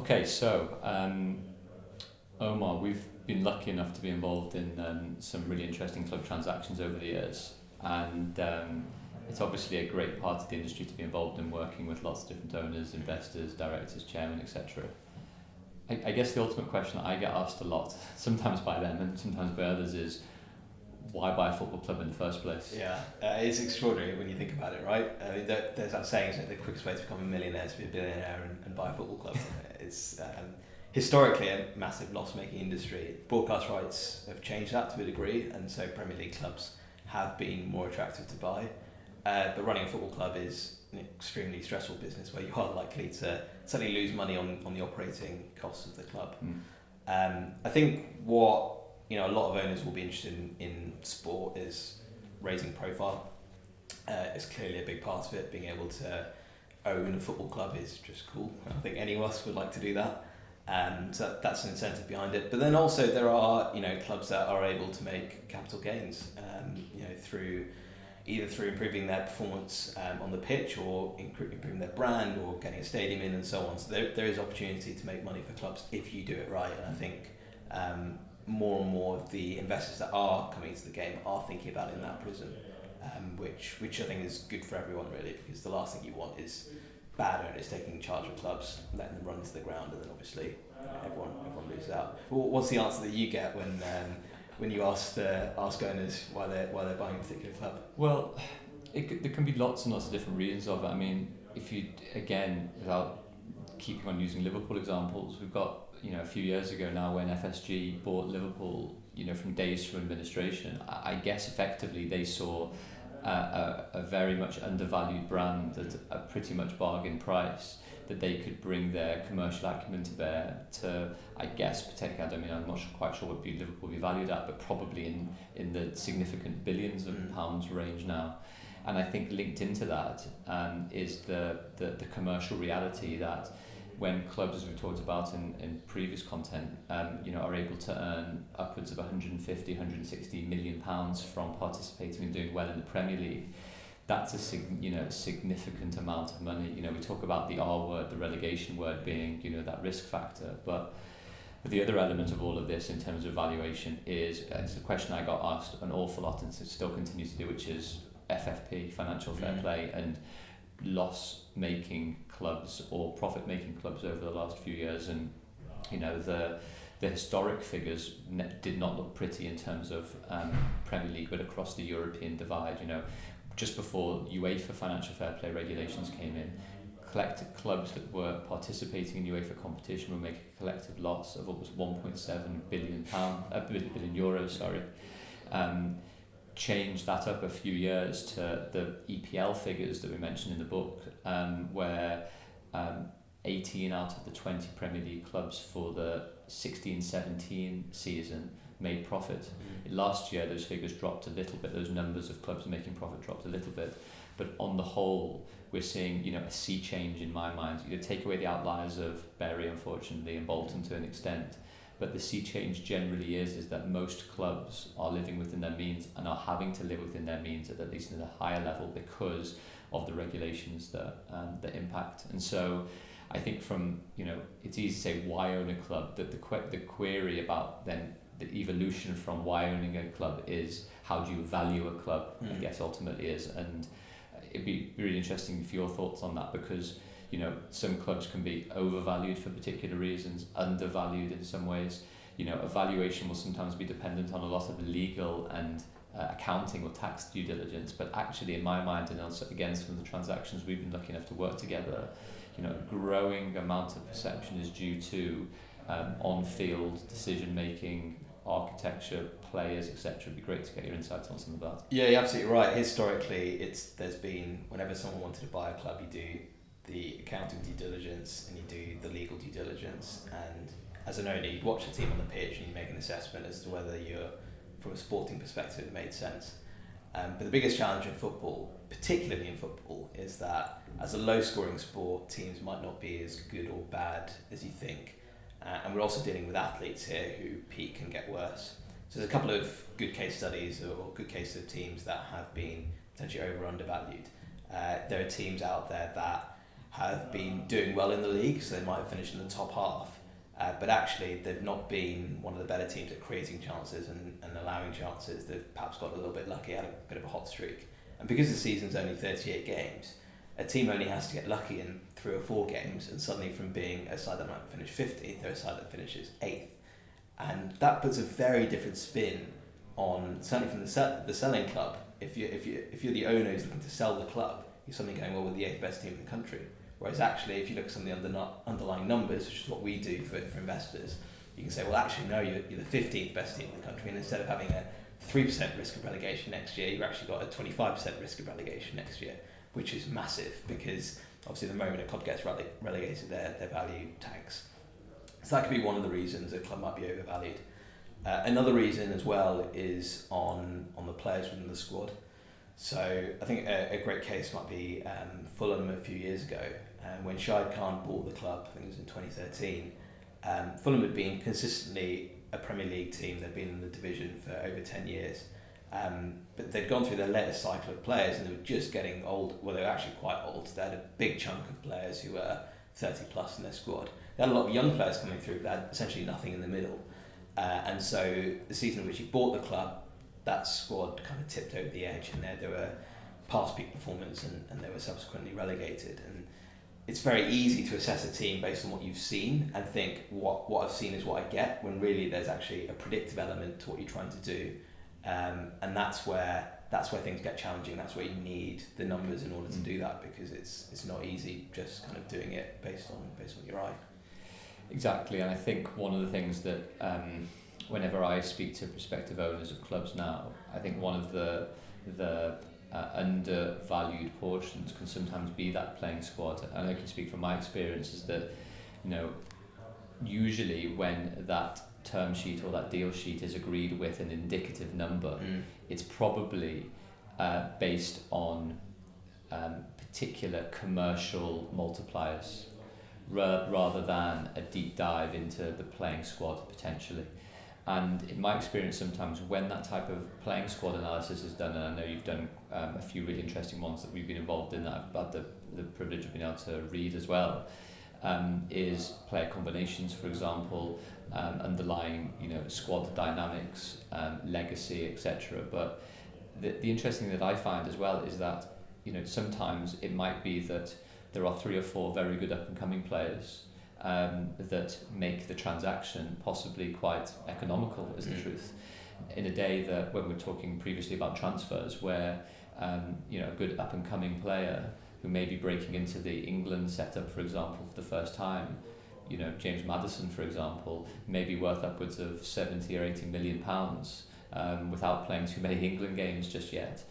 Okay, so Omar, we've been lucky enough to be involved in some really interesting club transactions over the years, and it's obviously a great part of the industry to be involved in, working with lots of different owners, investors, directors, chairmen, etc. I guess the ultimate question that I get asked a lot, sometimes by them and sometimes by others, is why buy a football club in the first place? Yeah, it's extraordinary when you think about it, right? I mean, there's that saying, isn't it? The quickest way to become a millionaire is to be a billionaire and buy a football club. It's historically a massive loss-making industry. Broadcast rights have changed that to a degree, and so Premier League clubs have been more attractive to buy. But running a football club is an extremely stressful business where you are likely to suddenly lose money on the operating costs of the club. I think what a lot of owners will be interested in sport is raising profile. It's clearly a big part of it. Being able to own a football club is just cool. I think any of us would like to do that. So that's an incentive behind it. But then also there are clubs that are able to make capital gains through improving their performance on the pitch, or improving their brand, or getting a stadium in, and so on. So there is opportunity to make money for clubs if you do it right. And I think more and more of the investors that are coming into the game are thinking about it in that prism, which I think is good for everyone, really, because the last thing you want is bad owners taking charge of clubs, letting them run into the ground, and then obviously everyone loses out. What's the answer that you get when you ask owners why they're buying a particular club? Well, there can be lots and lots of different reasons of it. I mean, if you, again, without keeping on using Liverpool examples, we've got a few years ago now, when FSG bought Liverpool, from days through administration, I guess effectively they saw a very much undervalued brand at a pretty much bargain price, that they could bring their commercial acumen to bear to, I guess, particularly, I'm not quite sure what Liverpool will be valued at, but probably in the significant billions of pounds range now. And I think linked into that is the commercial reality that when clubs, as we talked about in previous content, are able to earn upwards of 150, 160 million pounds from participating and doing well in the Premier League, that's a significant amount of money. We talk about the R word, the relegation word, being that risk factor, but the other element of all of this in terms of valuation is, it's a question I got asked an awful lot and still continue to do, which is FFP, financial fair play, and loss-making clubs or profit-making clubs over the last few years. And the historic figures did not look pretty in terms of Premier League, but across the European divide. Just before UEFA financial fair play regulations came in, collective clubs that were participating in UEFA competition were making a collective loss of almost 1.7 billion euros. Changed that up a few years to the EPL figures that we mentioned in the book, where 18 out of the 20 Premier League clubs for the 16-17 season made profit. Last year those figures dropped a little bit, those numbers of clubs making profit dropped a little bit, but on the whole we're seeing a sea change in my mind. Take away the outliers of Bury, unfortunately, and Bolton to an extent, but the sea change generally is that most clubs are living within their means and are having to live within their means at least at a higher level because of the regulations that impact. And so I think it's easy to say why own a club, that the query about then the evolution from why owning a club is how do you value a club, I guess ultimately is. And it'd be really interesting for your thoughts on that, because some clubs can be overvalued for particular reasons, undervalued in some ways. A valuation will sometimes be dependent on a lot of legal and accounting or tax due diligence, but actually in my mind, and also again some of the transactions we've been lucky enough to work together, a growing amount of perception is due to on-field decision making, architecture, players, etc. It'd be great to get your insights on some of that. Yeah, you're absolutely right. Historically, there's been, whenever someone wanted to buy a club, you do the accounting due diligence and you do the legal due diligence, and as an owner you'd watch the team on the pitch and you make an assessment as to whether from a sporting perspective it made sense. But the biggest challenge in football, particularly in football, is that as a low scoring sport, teams might not be as good or bad as you think, and we're also dealing with athletes here who peak and get worse. So there's a couple of good case studies or good cases of teams that have been potentially over undervalued. There are teams out there that have been doing well in the league, so they might have finished in the top half. But actually, they've not been one of the better teams at creating chances and allowing chances. They've perhaps got a little bit lucky, had a bit of a hot streak. And because the season's only 38 games, a team only has to get lucky in 3 or 4 games, and suddenly from being a side that might finish 50th, they're a side that finishes 8th. And that puts a very different spin on, certainly from the selling club. If you're the owner who's looking to sell the club, you're suddenly going, well, we're the 8th best team in the country. Whereas actually, if you look at some of the underlying numbers, which is what we do for investors, you can say, well, actually, no, you're the 15th best team in the country, and instead of having a 3% risk of relegation next year, you've actually got a 25% risk of relegation next year, which is massive, because obviously the moment a club gets relegated, their value tanks. So that could be one of the reasons a club might be overvalued. Another reason as well is on the players within the squad. So I think a great case might be Fulham a few years ago, when Shahid Khan bought the club. I think it was in 2013. Fulham had been consistently a Premier League team. They'd been in the division for over 10 years. But they'd gone through their latest cycle of players, and they were just getting old. Well, they were actually quite old. They had a big chunk of players who were 30 plus in their squad. They had a lot of young players coming through, but they had essentially nothing in the middle. And so the season in which he bought the club, that squad kind of tipped over the edge, and there were past peak performance, and they were subsequently relegated. And it's very easy to assess a team based on what you've seen and think what I've seen is what I get, when really there's actually a predictive element to what you're trying to do. And that's where things get challenging. That's where you need the numbers in order to do that, because it's not easy just kind of doing it based on your eye. Exactly, and I think one of the things that whenever I speak to prospective owners of clubs now, I think one of the undervalued portions can sometimes be that playing squad. And I can speak from my experience is that, usually when that term sheet or that deal sheet is agreed with an indicative number, it's probably based on particular commercial multipliers rather than a deep dive into the playing squad potentially. And in my experience, sometimes when that type of playing squad analysis is done, and I know you've done a few really interesting ones that we've been involved in, that I've had the privilege of being able to read as well, is player combinations, for example, underlying squad dynamics, legacy, etc. But the interesting thing that I find as well is that sometimes it might be that there are 3 or 4 very good up and coming players that make the transaction possibly quite economical, is the truth. In a day that, when we were talking previously about transfers, where a good up and coming player who may be breaking into the England setup, for example, for the first time, James Maddison, for example, may be worth upwards of 70 or 80 million pounds without playing too many England games just yet.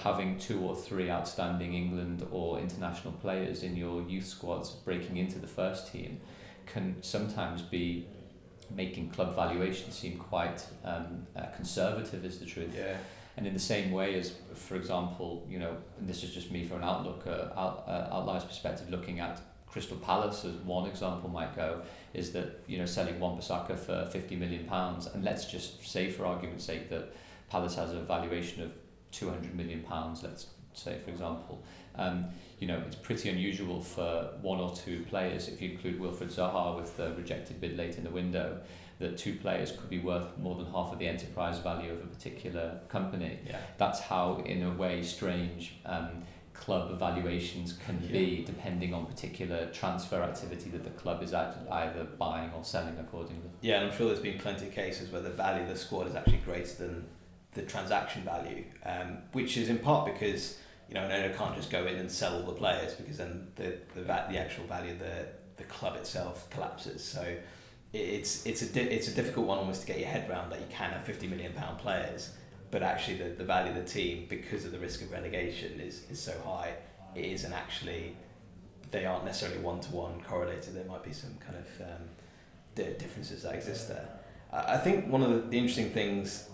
Having 2 or 3 outstanding England or international players in your youth squads breaking into the first team can sometimes be making club valuation seem quite conservative, is the truth. Yeah. And in the same way as, for example, and this is just me from an outlier's perspective, looking at Crystal Palace as one example might go, is that selling Wan-Bissaka for £50 million, and let's just say for argument's sake that Palace has a valuation of £200 million, let's say, for example. It's pretty unusual for 1 or 2 players, if you include Wilfred Zaha with the rejected bid late in the window, that 2 players could be worth more than half of the enterprise value of a particular company. Yeah. That's how, in a way, strange club evaluations can be, depending on particular transfer activity that the club is either buying or selling accordingly. Yeah, and I'm sure there's been plenty of cases where the value of the squad is actually greater than the transaction value, which is in part because an owner can't just go in and sell all the players, because then the actual value of the club itself collapses. So it's a difficult one almost to get your head around, that you can have £50 million players, but actually the value of the team, because of the risk of relegation, is so high, it isn't actually, they aren't necessarily one-to-one correlated. There might be some kind of differences that exist there. I think one of the interesting things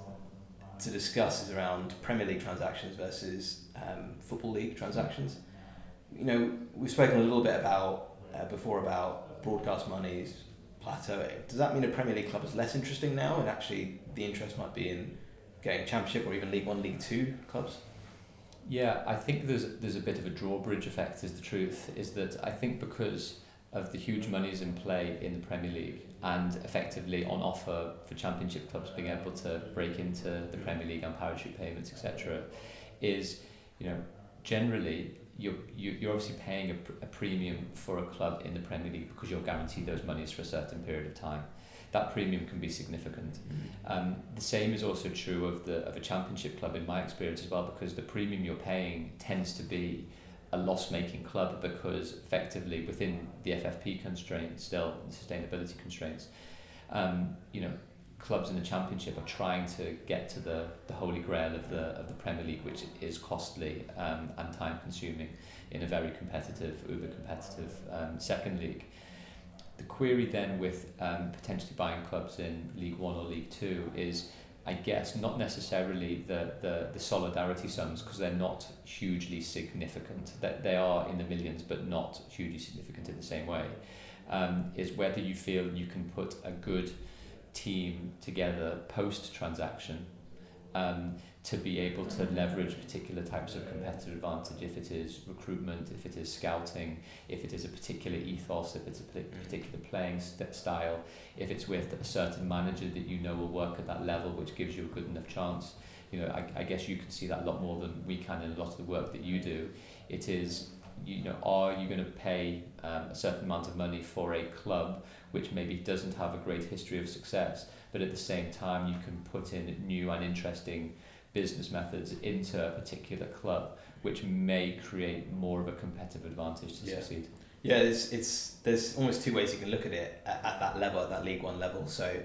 to discuss is around Premier League transactions versus Football League transactions. We've spoken a little bit before about broadcast monies plateauing. Does that mean a Premier League club is less interesting now, and actually the interest might be in getting Championship or even League 1, League 2 clubs? Yeah, I think there's a bit of a drawbridge effect. Is the truth is that I think because of the huge monies in play in the Premier League and effectively on offer for Championship clubs being able to break into the Premier League and parachute payments, etc., is, you know, generally you're obviously paying a premium for a club in the Premier League because you're guaranteed those monies for a certain period of time. That premium can be significant. The same is also true of a Championship club in my experience as well, because the premium you're paying tends to be a loss-making club because effectively within the FFP constraints, still the sustainability constraints, you know, clubs in the Championship are trying to get to the holy grail of the Premier League, which is costly and time-consuming in a very competitive, uber-competitive second league. The query then with potentially buying clubs in League One or League Two is, I guess, not necessarily the solidarity sums, because they're not hugely significant. That they are in the millions, but not hugely significant in the same way. Is whether you feel you can put a good team together post-transaction to be able to leverage particular types of competitive advantage, if it is recruitment, if it is scouting, if it is a particular ethos, if it's a particular playing style, if it's with a certain manager that you know will work at that level, which gives you a good enough chance. You know, I guess you can see that a lot more than we can in a lot of the work that you do. It is, you know, are you going to pay a certain amount of money for a club which maybe doesn't have a great history of success, but at the same time you can put in new and interesting business methods into a particular club which may create more of a competitive advantage to succeed. Yeah, there's almost two ways you can look at it at that level, at that League One level. So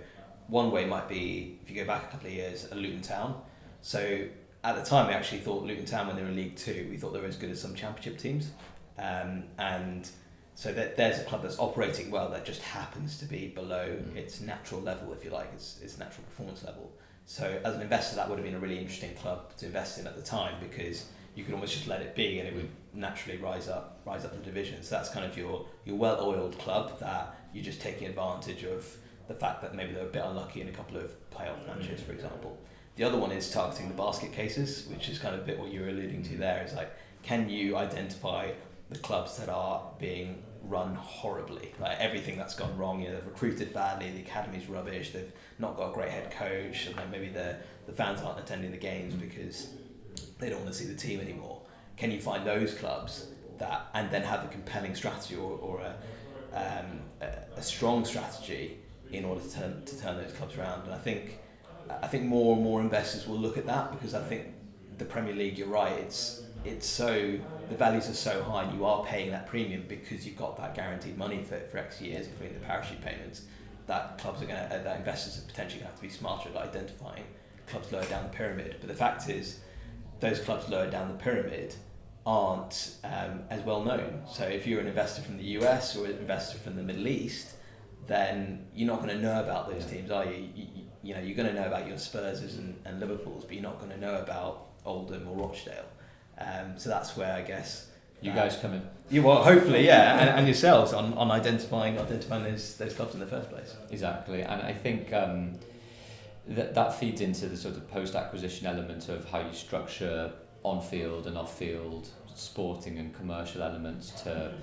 one way might be, if you go back a couple of years, at Luton Town. So at the time we actually thought Luton Town, when they were in League Two, we thought they were as good as some Championship teams. And so there's a club that's operating well that just happens to be below its natural level, if you like, its natural performance level. So as an investor, that would have been a really interesting club to invest in at the time, because you could almost just let it be and it would naturally rise up the division. So that's kind of your well-oiled club that you're just taking advantage of the fact that maybe they're a bit unlucky in a couple of playoff matches, for example. The other one is targeting the basket cases, which is kind of a bit what you were alluding to there. Is like, can you identify the clubs that are being run horribly, like everything that's gone wrong? You know, they've recruited badly, the academy's rubbish, they've not got a great head coach, and then maybe the fans aren't attending the games because they don't want to see the team anymore. Can you find those clubs that, and then have a compelling strategy or a strong strategy in order to turn those clubs around? And I think more and more investors will look at that, because I think the Premier League, you're right, it's so, the values are so high, and you are paying that premium because you've got that guaranteed money for X years, including the parachute payments. That that investors are potentially going to have to be smarter at identifying clubs lower down the pyramid. But the fact is, those clubs lower down the pyramid aren't as well known. So if you're an investor from the US or an investor from the Middle East, then you're not going to know about those teams, are you? You know, you're going to know about your Spurses and Liverpools, but you're not going to know about Oldham or Rochdale. So that's where I guess you guys come in. Yeah, well, hopefully, yeah, and yourselves on identifying those clubs in the first place. Exactly, and I think that feeds into the sort of post-acquisition element of how you structure on-field and off-field sporting and commercial elements to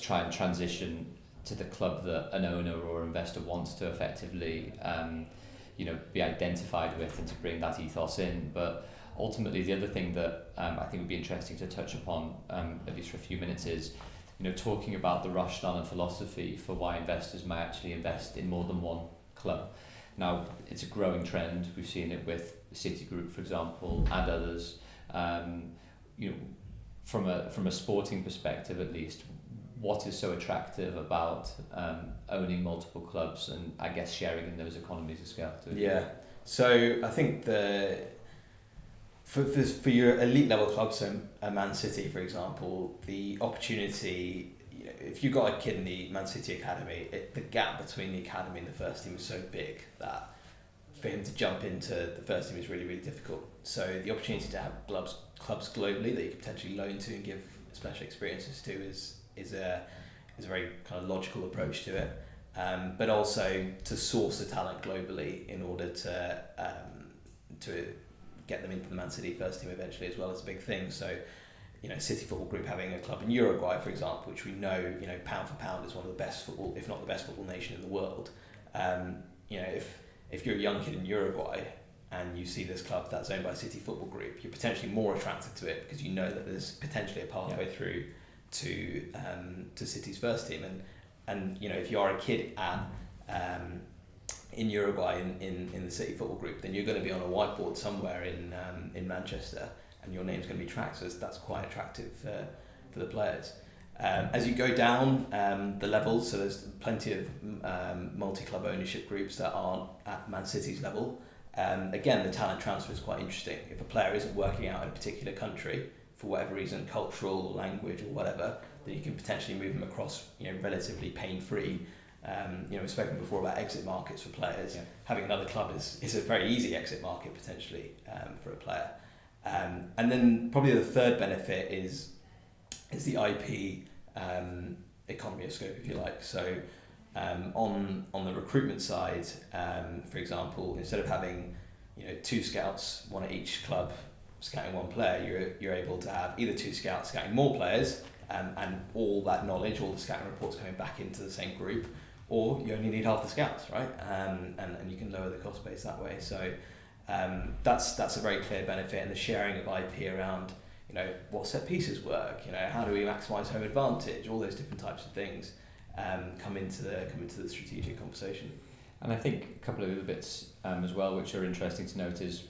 try and transition to the club that an owner or investor wants to effectively be identified with, and to bring that ethos in. But ultimately, the other thing that I think would be interesting to touch upon, at least for a few minutes, is talking about the rationale and philosophy for why investors may actually invest in more than one club. Now, it's a growing trend. We've seen it with Citigroup, for example, and others. From a sporting perspective, at least, what is so attractive about owning multiple clubs, and I guess sharing in those economies of scale too? Yeah. So I think for your elite level clubs, so Man City, for example, the opportunity, if you got a kid in the Man City academy, the gap between the academy and the first team is so big that for him to jump into the first team is really, really difficult. So the opportunity to have clubs globally that you could potentially loan to and give special experiences to is a very kind of logical approach to it. But also to source the talent globally in order to get them into the Man City first team eventually as well as a big thing. So, City Football Group having a club in Uruguay, for example, which we know, pound for pound is one of the best football, if not the best football nation in the world. If you're a young kid in Uruguay and you see this club that's owned by City Football Group, you're potentially more attracted to it because you know that there's potentially a pathway through to City's first team. And if you are a kid at in Uruguay in the City Football Group, then you're going to be on a whiteboard somewhere in Manchester, and your name's going to be tracked. So that's quite attractive for the players. As you go down the levels, so there's plenty of multi-club ownership groups that aren't at Man City's level. Again, the talent transfer is quite interesting. If a player isn't working out in a particular country for whatever reason, cultural, language, or whatever, then you can potentially move them across, relatively pain-free. We've spoken before about exit markets for players. Yeah. Having another club is a very easy exit market potentially for a player. And then probably the third benefit is the IP economy of scope, if you like. So on the recruitment side, for example, instead of having 2 scouts, one at each club scouting one player, you're able to have either 2 scouts scouting more players, and all that knowledge, all the scouting reports coming back into the same group, or you only need half the scouts, right? And you can lower the cost base that way. So that's a very clear benefit, and the sharing of IP around what set pieces work, how do we maximise home advantage, all those different types of things come into the strategic conversation. And I think a couple of other bits as well which are interesting to note is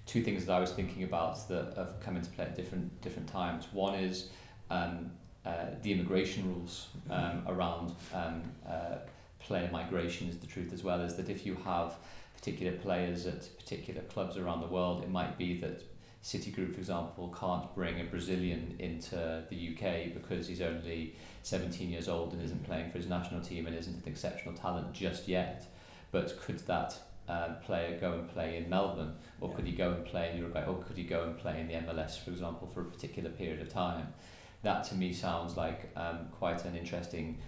2 things that I was thinking about that have come into play at different times. One is the immigration rules around player migration is the truth, as well as that if you have particular players at particular clubs around the world, it might be that City Group, for example, can't bring a Brazilian into the UK because he's only 17 years old and isn't playing for his national team and isn't an exceptional talent just yet. But could that player go and play in Melbourne, or could he go and play in Uruguay, or could he go and play in the MLS, for example, for a particular period of time? That to me sounds like quite an interesting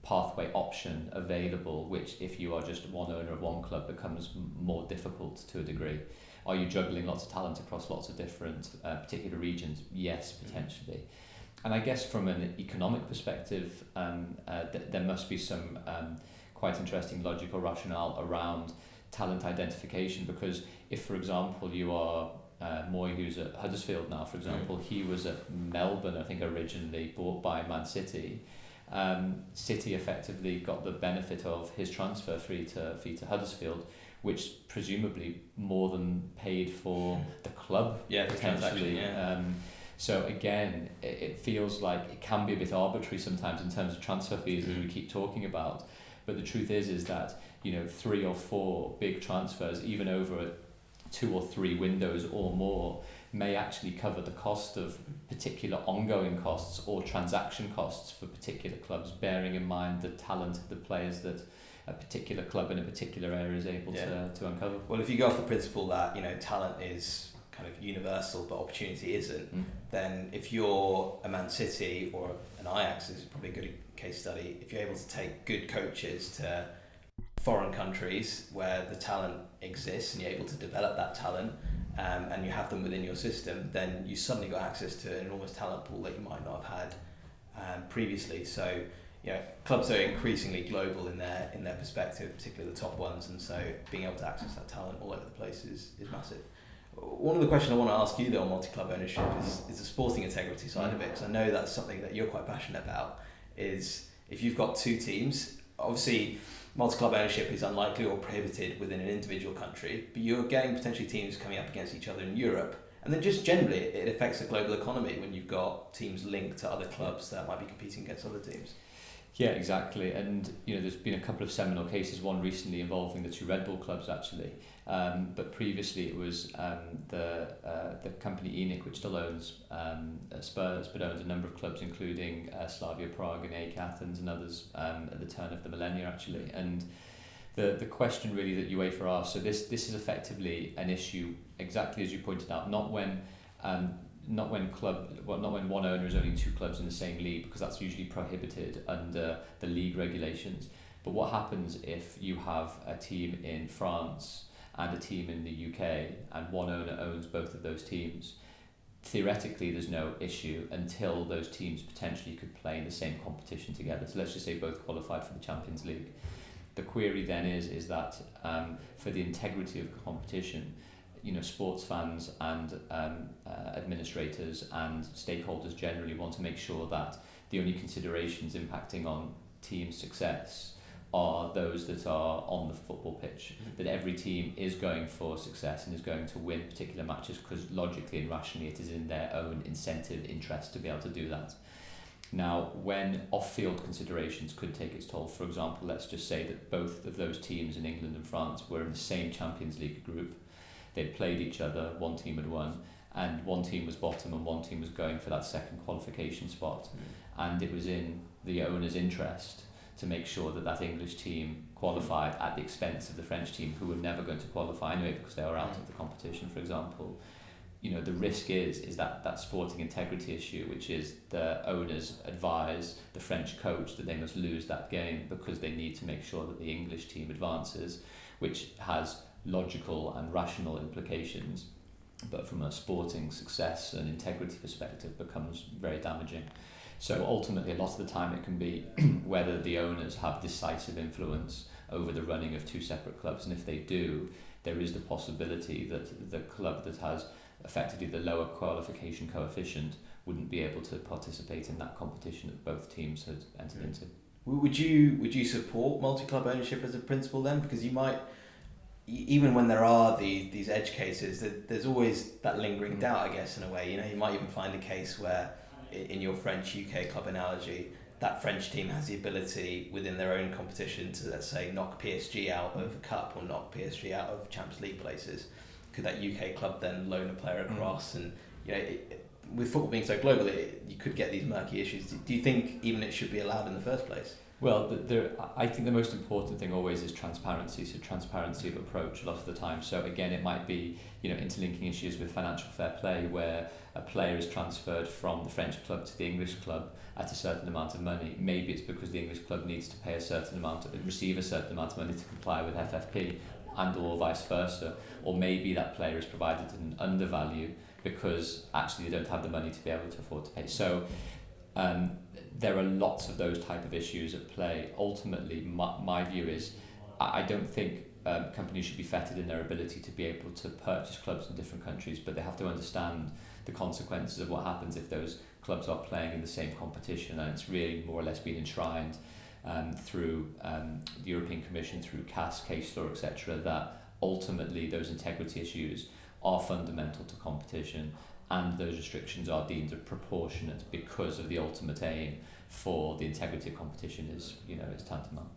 pathway option available, which if you are just one owner of one club becomes more difficult to a degree. Are you juggling lots of talent across lots of different particular regions? Yes, potentially. And I guess from an economic perspective, there must be some quite interesting logical rationale around talent identification, because if, for example, you are Moy, who's at Huddersfield now, for example, he was at Melbourne, I think, originally, bought by Man City. City effectively got the benefit of his transfer fee to Huddersfield, which presumably more than paid for the club, potentially. So again, it feels like it can be a bit arbitrary sometimes in terms of transfer fees, as we keep talking about. But the truth is that 3 or 4 big transfers, even over 2 or 3 windows or more, may actually cover the cost of particular ongoing costs or transaction costs for particular clubs, bearing in mind the talent of the players that a particular club in a particular area is able to uncover. Well, if you go off the principle that talent is kind of universal but opportunity isn't, then if you're a Man City or an Ajax, this is probably a good case study, if you're able to take good coaches to foreign countries where the talent exists and you're able to develop that talent, and you have them within your system, then you suddenly got access to an enormous talent pool that you might not have had previously. So clubs are increasingly global in their perspective, particularly the top ones, and so being able to access that talent all over the place is massive. One of the questions I want to ask you though on multi-club ownership is the sporting integrity side of it, because I know that's something that you're quite passionate about. Is if you've got 2 teams, obviously multi-club ownership is unlikely or prohibited within an individual country, but you're getting potentially teams coming up against each other in Europe, and then just generally it affects the global economy when you've got teams linked to other clubs that might be competing against other teams. Yeah, exactly. And there's been a couple of seminal cases, one recently involving the 2 Red Bull clubs actually, but previously it was the company ENIC, which still owns Spurs, but owns a number of clubs including Slavia Prague and AEK Athens and others at the turn of the millennia actually. And the question really that UEFA asked, so this is effectively an issue, exactly as you pointed out, not when one owner is owning 2 clubs in the same league, because that's usually prohibited under the league regulations. But what happens if you have a team in France and a team in the UK, and one owner owns both of those teams, theoretically there's no issue until those teams potentially could play in the same competition together. So let's just say both qualified for the Champions League. The query then is that for the integrity of the competition, sports fans and administrators and stakeholders generally want to make sure that the only considerations impacting on team success are those that are on the football pitch, that every team is going for success and is going to win particular matches because logically and rationally it is in their own incentive interest to be able to do that. Now, when off-field considerations could take its toll, for example, let's just say that both of those teams in England and France were in the same Champions League group, they'd played each other, one team had won, and one team was bottom and one team was going for that second qualification spot, and it was in the owner's interest to make sure that that English team qualified at the expense of the French team, who were never going to qualify anyway because they were out of the competition, for example. The risk is that sporting integrity issue, which is the owners advise the French coach that they must lose that game because they need to make sure that the English team advances, which has logical and rational implications, but from a sporting success and integrity perspective becomes very damaging. So ultimately, a lot of the time it can be whether the owners have decisive influence over the running of two separate clubs, and if they do, there is the possibility that the club that has effectively the lower qualification coefficient wouldn't be able to participate in that competition that both teams had entered into. Would you support multi-club ownership as a principle then? Because you might, even when there are these edge cases, there's always that lingering doubt, I guess, in a way. You might even find a case where, in your French UK club analogy, that French team has the ability within their own competition to, let's say, knock PSG out of a cup or knock PSG out of Champions League places. Could that UK club then loan a player across? And with football being so global, you could get these murky issues. Do you think even it should be allowed in the first place? Well, I think the most important thing always is transparency. So transparency of approach a lot of the time. So again, it might be interlinking issues with financial fair play, where a player is transferred from the French club to the English club at a certain amount of money. Maybe it's because the English club needs to pay receive a certain amount of money to comply with FFP, and or vice versa. Or maybe that player is provided at an undervalue because actually they don't have the money to be able to afford to pay. So there are lots of those type of issues at play. Ultimately, my view is I don't think companies should be fettered in their ability to be able to purchase clubs in different countries, but they have to understand the consequences of what happens if those clubs are playing in the same competition, and it's really more or less been enshrined through the European Commission, through CAS, case law, etc., that ultimately those integrity issues are fundamental to competition, and those restrictions are deemed proportionate because of the ultimate aim for the integrity of competition is tantamount.